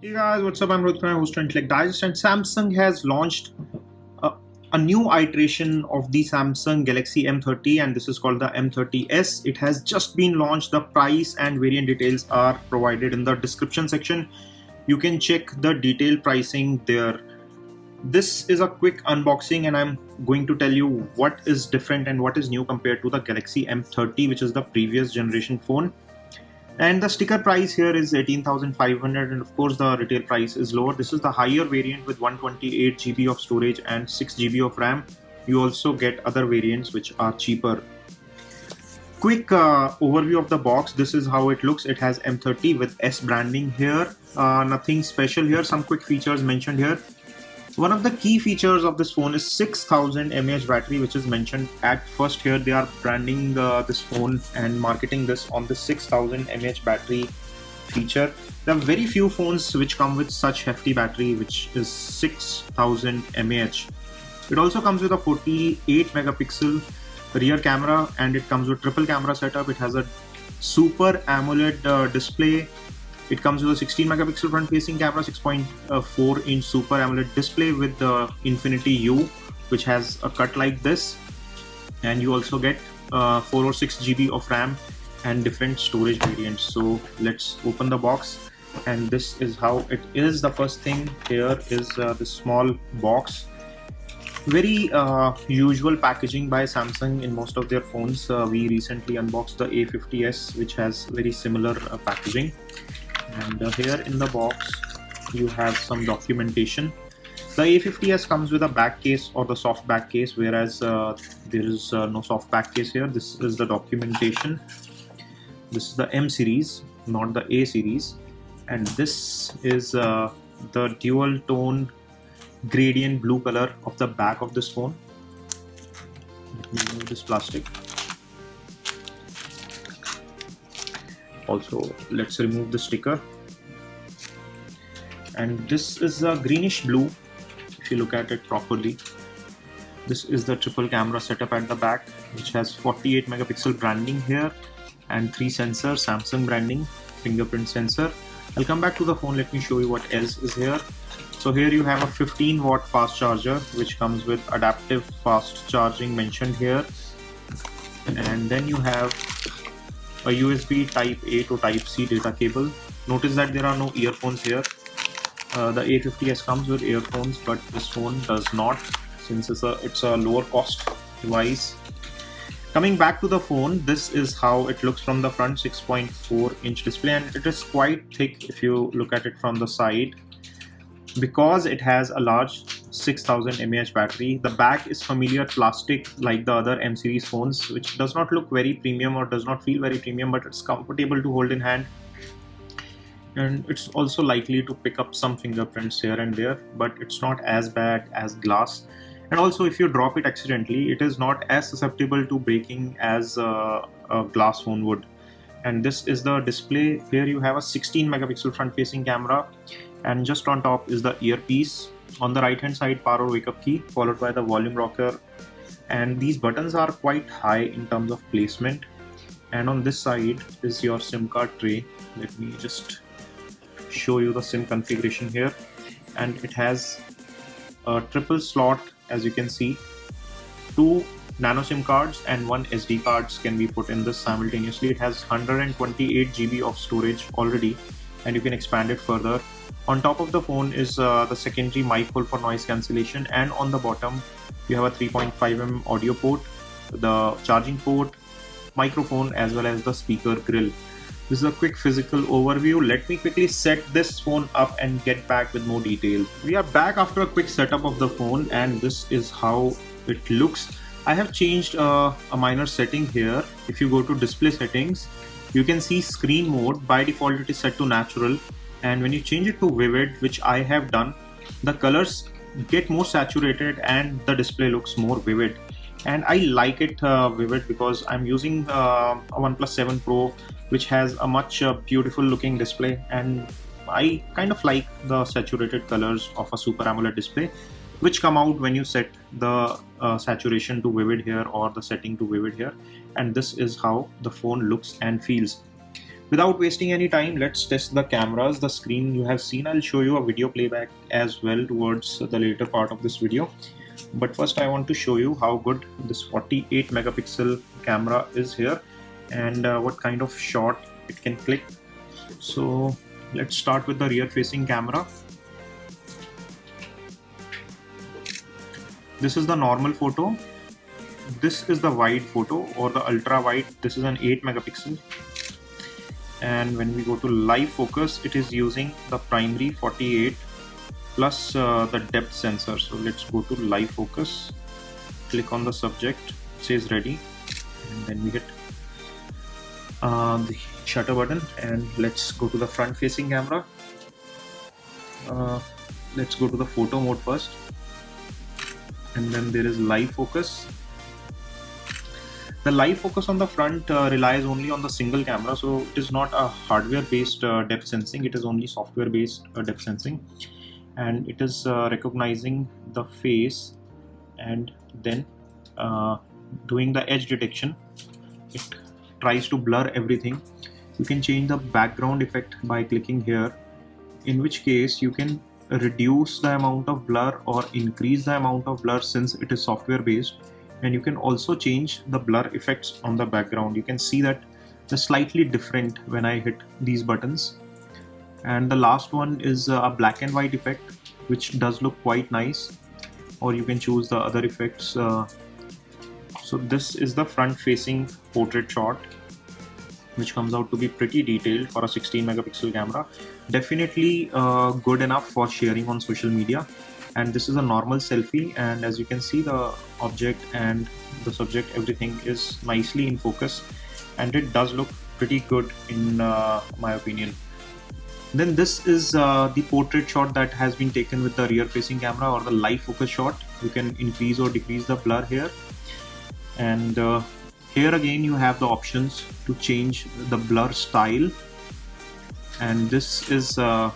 Hey guys, what's up? I'm Rohit Khurana, host of Intellect Digest, and Samsung has launched a, a new iteration of the Samsung Galaxy M30, and this is called the M30s. It has just been launched. The price and variant details are provided in the description section. You can check the detailed pricing there. This is a quick unboxing, and I'm going to tell you what is different and what is new compared to the Galaxy M30, which is the previous generation phone. And the sticker price here is 18,500, and of course the retail price is lower. This is the higher variant with 128 GB of storage and 6 GB of RAM. You also get other variants which are cheaper. Quick overview of the box. This is how it looks. It has M30 with S branding here. Nothing special here. Some quick features mentioned here. One of the key features of this phone is 6000 mAh battery, which is mentioned at first here. They are branding this phone and marketing this on the 6000 mAh battery feature. There are very few phones which come with such hefty battery, which is 6000 mAh. It also comes with a 48 megapixel rear camera, and it comes with triple camera setup. It has a Super AMOLED display. It comes with a 16 megapixel front facing camera, 6.4 inch Super AMOLED display with the Infinity U, which has a cut like this. And you also get 4 or 6 GB of RAM and different storage variants. So let's open the box, and this is how it is. The first thing here is this small box. Very usual packaging by Samsung in most of their phones. We recently unboxed the A50s, which has very similar packaging. And here in the box you have some documentation. The A50s comes with a back case or the soft back case, whereas there is no soft back case here. This is the documentation. This is the M series, not the A series, and this is the dual tone gradient blue color of the back of this phone. Let me remove this plastic. Also, let's remove the sticker. And this is a greenish blue if you look at it properly. This is the triple camera setup at the back, which has 48 megapixel branding here and 3 sensors, Samsung branding, fingerprint sensor. I'll come back to the phone. Let me show you what else is here. So here you have a 15 watt fast charger, which comes with adaptive fast charging mentioned here. And then you have a USB type A to type C data cable. Notice that there are no earphones here. The A50s comes with earphones, but this phone does not, since it's a lower cost device. Coming back to the phone, this is how it looks from the front. 6.4 inch display, and it is quite thick if you look at it from the side, because it has a large 6000 mAh battery. The back is familiar plastic like the other M series phones, which does not look very premium or does not feel very premium, but it's comfortable to hold in hand, and it's also likely to pick up some fingerprints here and there, but it's not as bad as glass. And also, if you drop it accidentally, it is not as susceptible to breaking as a glass phone would. And this is the display. Here you have a 16 megapixel front facing camera, and just on top is the earpiece. On the right hand side, power wake up key, followed by the volume rocker, and these buttons are quite high in terms of placement. And on this side is your SIM card tray. Let me just show you the SIM configuration here, and it has a triple slot, as you can see. 2 nano SIM cards and 1 SD cards can be put in this simultaneously. It has 128 GB of storage already, and you can expand it further. On top of the phone is the secondary mic hole for noise cancellation, and on the bottom you have a 3.5mm audio port, the charging port, microphone, as well as the speaker grill. This is a quick physical overview. Let me quickly set this phone up and get back with more details. We are back after a quick setup of the phone, and this is how it looks. I have changed a minor setting here. If you go to display settings, you can see screen mode. By default it is set to natural, and when you change it to vivid, which I have done, the colors get more saturated and the display looks more vivid. And I like it vivid because I'm using a OnePlus 7 Pro, which has a much beautiful looking display, and I kind of like the saturated colors of a Super AMOLED display, which come out when you set the saturation to vivid here or the setting to vivid here. And this is how the phone looks and feels. Without wasting any time, let's test the cameras. The screen you have seen, I'll show you a video playback as well towards the later part of this video. But first I want to show you how good this 48 megapixel camera is here and what kind of shot it can click. So let's start with the rear facing camera. This is the normal photo. This is the wide photo or the ultra wide. This is an 8 megapixel. And when we go to live focus, it is using the primary 48 plus the depth sensor. So let's go to live focus, click on the subject, it says ready, and then we hit the shutter button, and let's go to the front facing camera. Let's go to the photo mode first, and then there is live focus. The live focus on the front relies only on the single camera, so it is not a hardware based depth sensing, it is only software based depth sensing, and it is recognizing the face and then doing the edge detection. It tries to blur everything. You can change the background effect by clicking here, in which case you can reduce the amount of blur or increase the amount of blur since it is software based. And you can also change the blur effects on the background. You can see that they're slightly different when I hit these buttons. And the last one is a black and white effect, which does look quite nice, or you can choose the other effects. So this is the front facing portrait shot, which comes out to be pretty detailed for a 16 megapixel camera. Definitely good enough for sharing on social media. And this is a normal selfie, and as you can see, the object and the subject, everything is nicely in focus, and it does look pretty good in my opinion. Then this is the portrait shot that has been taken with the rear facing camera, or the live focus shot. You can increase or decrease the blur here, and here again you have the options to change the blur style, and this is the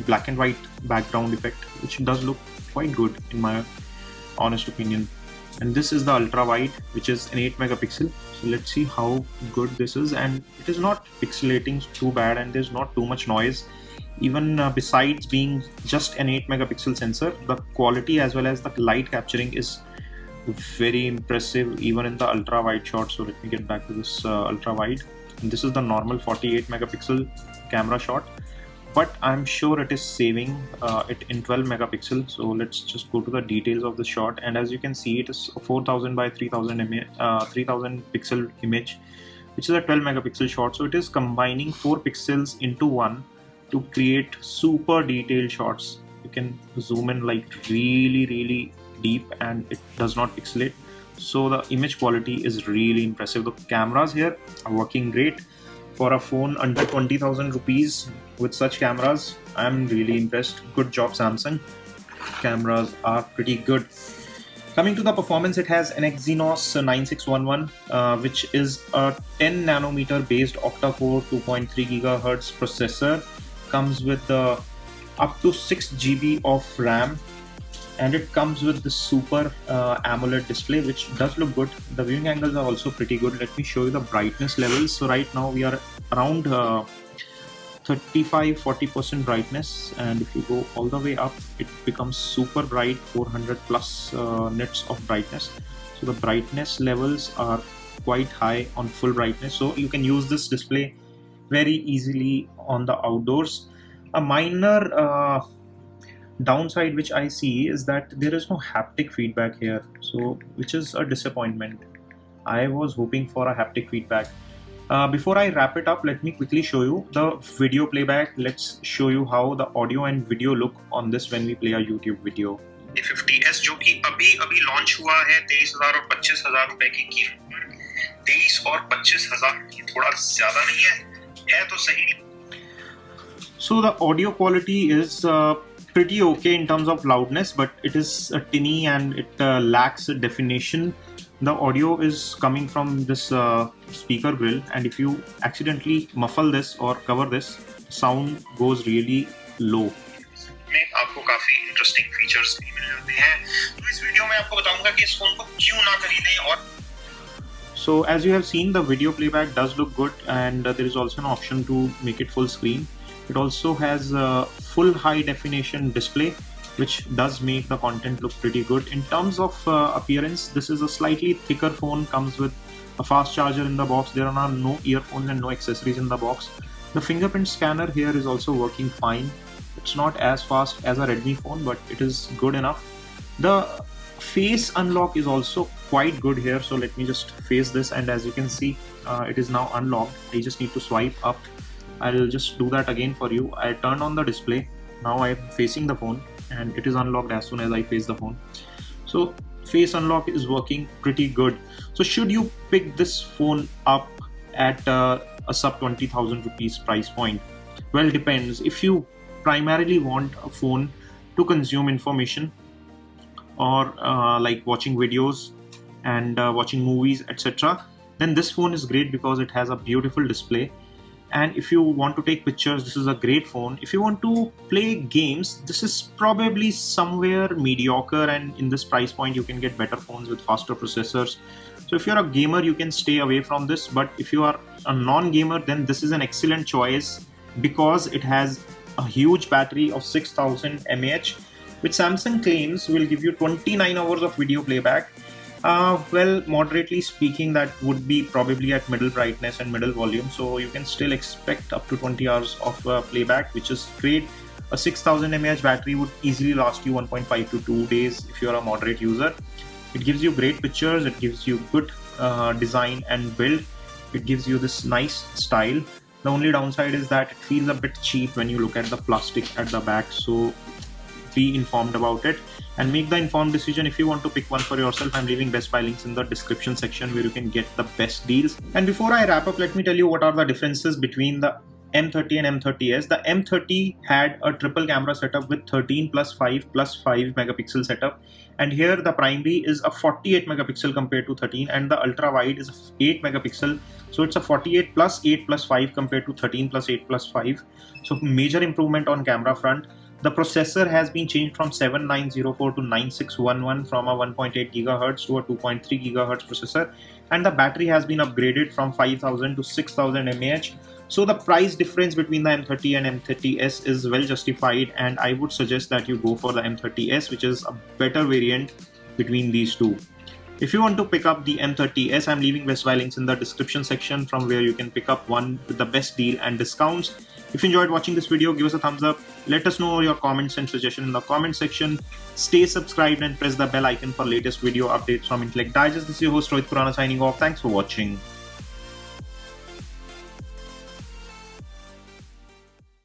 black and white background effect, which does look quite good in my honest opinion. And this is the ultra wide, which is an 8 megapixel. So let's see how good this is, and it is not pixelating too bad, and there's not too much noise. Even besides being just an 8 megapixel sensor, the quality as well as the light capturing is very impressive even in the ultra wide shot. So let me get back to this ultra wide, and this is the normal 48 megapixel camera shot, but I'm sure it is saving it in 12 megapixel. So let's just go to the details of the shot, and as you can see, it is a 4000 by 3000 pixel image, which is a 12 megapixel shot. So it is combining 4 pixels into one to create super detailed shots. You can zoom in like really deep, and it does not pixelate. So the image quality is really impressive. The cameras here are working great. For a phone under 20,000 rupees with such cameras, I'm really impressed. Good job, Samsung. Cameras are pretty good. Coming to the performance, it has an Exynos 9611, which is a 10 nanometer based octa-core 2.3 gigahertz processor. Comes with up to 6 GB of RAM, and it comes with the super AMOLED display, which does look good. The viewing angles are also pretty good. Let me show you the brightness levels. So right now we are around 35-40% brightness, and if you go all the way up, it becomes super bright, 400 plus nits of brightness. So the brightness levels are quite high on full brightness, so you can use this display very easily on the outdoors. A minor downside which I see is that there is no haptic feedback here, so which is a disappointment. I was hoping for a haptic feedback. Before I wrap it up, let me quickly show you the video playback. Let's show you how the audio and video look on this when we play a YouTube video. M50s जो कि अभी launch हुआ है 23,000 और 25,000 रुपए की कीमत। 23 और 25,000 थोड़ा ज्यादा नहीं है तो सही। So the audio quality is pretty okay in terms of loudness, but it is tinny and it lacks definition. The audio is coming from this speaker grill, and if you accidentally muffle this or cover this, sound goes really low. में आपको काफी interesting features भी मिल जाते हैं, तो इस video में आपको बताऊंगा कि इस फोन को क्यों ना खरीदें। और So as you have seen, the video playback does look good, and there is also an option to make it full screen. It also has a full high definition display, which does make the content look pretty good. In terms of appearance, this is a slightly thicker phone, comes with a fast charger in the box. There are no earphones and no accessories in the box. The fingerprint scanner here is also working fine. It's not as fast as a Redmi phone, but it is good enough. The face unlock is also quite good here, so let me just face this, and as you can see, it is now unlocked. I just need to swipe up. I'll just do that again for you. I turn on the display. Now I'm facing the phone and it is unlocked as soon as I face the phone. So face unlock is working pretty good. So should you pick this phone up at a sub 20,000 rupees price point? Well, depends. If you primarily want a phone to consume information, or like watching videos and watching movies, etc., then this phone is great because it has a beautiful display. And if you want to take pictures, this is a great phone. If you want to play games, this is probably somewhere mediocre, and in this price point you can get better phones with faster processors. So if you're a gamer, you can stay away from this, but if you are a non-gamer, then this is an excellent choice because it has a huge battery of 6000 mAh, which Samsung claims will give you 29 hours of video playback. Well, moderately speaking, that would be probably at middle brightness and middle volume, so you can still expect up to 20 hours of playback, which is great. A 6000 mAh battery would easily last you 1.5 to 2 days if you're a moderate user. It gives you great pictures, it gives you good design and build, it gives you this nice style. The only downside is that it feels a bit cheap when you look at the plastic at the back, so be informed about it and make the informed decision. If you want to pick one for yourself, I'm leaving Best Buy links in the description section where you can get the best deals. And before I wrap up, let me tell you what are the differences between the M30 and M30s. The M30 had a triple camera setup with 13 plus 5 plus 5 megapixel setup, and here the primary is a 48 megapixel compared to 13, and the ultra wide is 8 megapixel, so it's a 48 plus 8 plus 5 compared to 13 plus 8 plus 5. So major improvement on camera front. The processor has been changed from 7904 to 9611, from a 1.8 GHz to a 2.3 GHz processor, and the battery has been upgraded from 5000 to 6000 mAh. So the price difference between the M30 and M30s is well justified, and I would suggest that you go for the M30s, which is a better variant between these two. If you want to pick up the M30s, I'm leaving Best Buy links in the description section from where you can pick up one with the best deal and discounts. If you enjoyed watching this video, give us a thumbs up. Let us know your comments and suggestions in the comment section. Stay subscribed and press the bell icon for latest video updates from Intellect Digest. This is your host Rohit Khurana signing off. Thanks for watching.